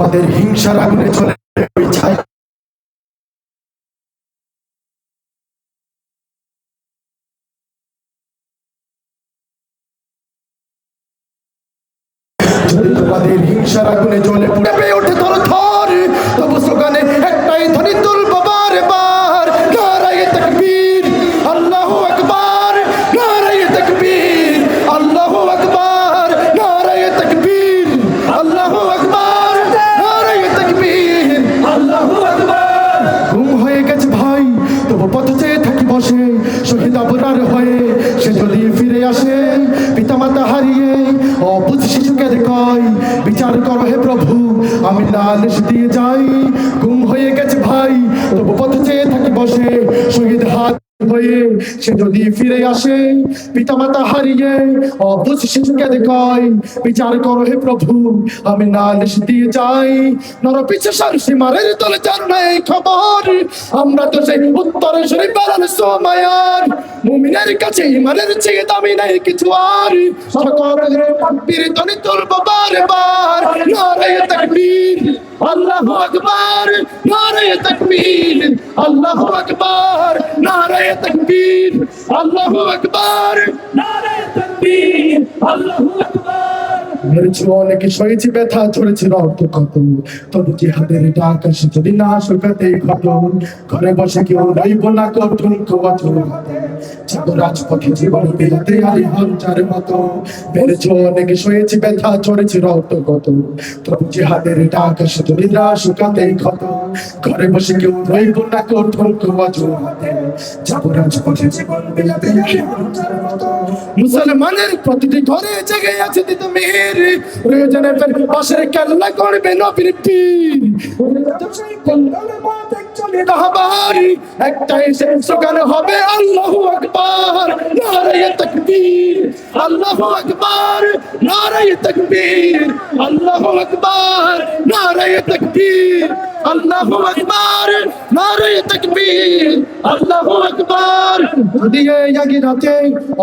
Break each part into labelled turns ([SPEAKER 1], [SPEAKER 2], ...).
[SPEAKER 1] তোমাদের হিংসার আগুনে চলে ওই ছাই তোমাদের হিংসার আগুনে জ্বলে পুড়ে ওঠে তোর থর, তবু স্লোগানে একটাই ধ্বনি তুলবো বারবার, নারায়ে তাকবীর আল্লাহু আকবার, নারায়ে তাকবীর আল্লাহু আকবার, নারায়ে তাকবীর আল্লাহু আকবার, নারায়ে তাকবীর আল্লাহু আকবার। ঘুম হয়ে গেছে ভাই, তবু পথ চেয়ে থাকি বসে, শহীদ আবরার হয়ে সে যদি ফিরে আসে, পিতামাতা হারিয়ে অবুঝ শিশুকে কয় বিচার করো হে প্রভু, আমি নালিশ দিয়ে যাই। ঘুম হয়ে গেছে ভাই, তবু পথ চেয়ে থাকি বসে, শহীদ হাত হয়ে সে যদি ফিরে আসে, পিতামাতা হারিয়ে অবুঝ শিশুকে কয় বিচার করো হে প্রভু, আমি নালিশ দিয়ে যাই। নরপিছে সীমারের তলে জান নাই খবর, আমরা তো সেই উত্তরে শরীফ বাড়ান সোমায়ার, মুমিনের কাছে ইমানের চেয়ে দামি নাই কিছু আর, সকলের তাকবীর ধ্বনি তুলবো বারবার, নারায়ে তাকবীর আল্লাহু আকবার, নারায়ে তাকবীর আল্লাহু আকবার, নারায়ে তাকবীর আল্লাহু আকবার, নারায়ে তাকবীর আল্লাহু আকবার। মেরেছি অনেকে, সয়েছি ব্যথা, চড়েছি রক্ত কত, তবু জিহাদের ডাক আসে যদি না শুকাতে ক্ষত, ঘরে বসে কেউ রইব না কঠোর কবচর হাতে, যাবো রাজপথে জীবন বিলাতে আলী হামজার মতো। মেরেছি অনেকে, সয়েছি ব্যথা, চড়েছি রক্ত কত, তবু জিহাদের ডাক আসে যদি না শুকাতে ক্ষত, ঘরে বসে কেউ রইব না কঠোর কবচর হাতে, যাবো রাজপথে জীবন বিলাতে আলী হামজার মতো। মুসলমানের প্রতিটি ঘরে জেগে আছে দিত মেহের, প্রয়োজনে ফের পাশের কান্না করবে নবীর পীর, একটাই স্লোগান হবে আল্লাহু আকবার, নারায়ে তাকবীর আল্লাহু আকবার, নারায়ে তাকবীর আল্লাহু আকবার, নারায়ে তাকবীর আল্লাহু আকবার, নারায়ে তাকবীর আল্লাহু আকবার। দিয়ে রাতে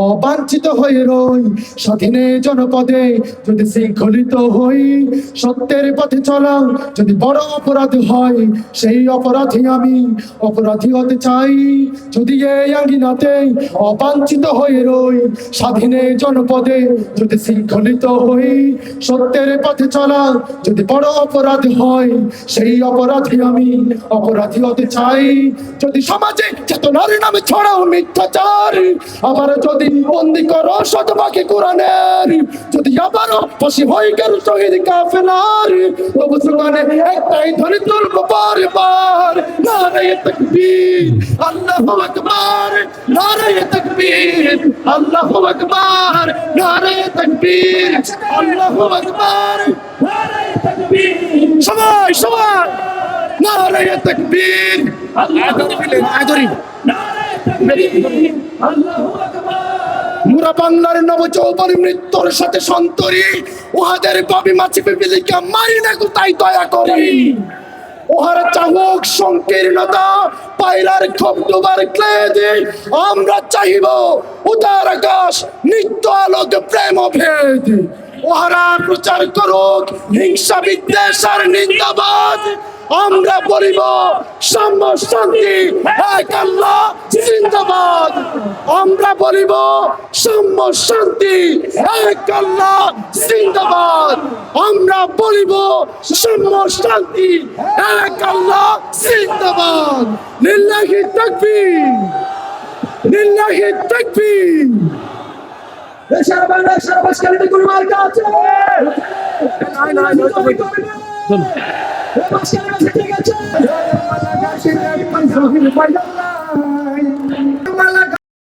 [SPEAKER 1] অবাঞ্ছিত হয়ে রই, স্বাধীনে জনপদে যদি শৃঙ্খলিত হই, সত্যের পথে চলা যদি বড় অপরাধ হয়, সেই অপরাধী আমি অপরাধী হতে চাই। যদি এই আঙ্গিনাতে অবাঞ্ছিত হয়ে রই, স্বাধীনে জনপদে যদি শৃঙ্খলিত হই, সত্যের পথে চলা যদি বড় অপরাধ হয়, সেই অপরাধী আমি অপরাধী হতে চাই। যদি সমাজে চেতনার নামে ছড়াও মিথ্যাচার, আবার যদি বন্দি করো শতভাগে কোরআনের, যদি আবারও ফাঁসি হয়ে গেল শহীদ কাফেলার, তবু স্লোগানে একটাই ধ্বনি তুলবো বারবার, নারায়ে তাকবীর আল্লাহু আকবার, নারায়ে তাকবীর আল্লাহু আকবার, নারায়ে তাকবীর আল্লাহু আকবার, নারায়ে তাকবীর। সবাই সবাই নারায়ে তাকবীর আদরি, নারায়ে তাকবীর আল্লাহু আকবার। মুরা বাংলার নবযৌবন মৃত্যুর সাথে সন্তরি, উহাদের পাবি মাছি পিপিলিকা মারি না তাই দয়া করি, ওহার চাহুক সংকীর্ণতা পাইলার ক্ষোভ ডোবার ক্লেদে, আমরা চাহিব উদার আকাশ নিত্য আলোক প্রেম ভেদ, ওহারা প্রচার করুক হিংসা বিদ্বেষ আর নিন্দাবাদ, আমরা বলিব সাম্য শান্তি এক আল্লাহ জিন্দাবাদ, আমরা বলিব সাম্য শান্তি এক আল্লাহ জিন্দাবাদ, আমরা বলিব সাম্য শান্তি এক আল্লাহ জিন্দাবাদ। লিল্লাহি তাকবীর, লিল্লাহি তাকবীর। দেশের বাংলা সর্বস্কারিত কুরবান কাছে ঠিক আছে।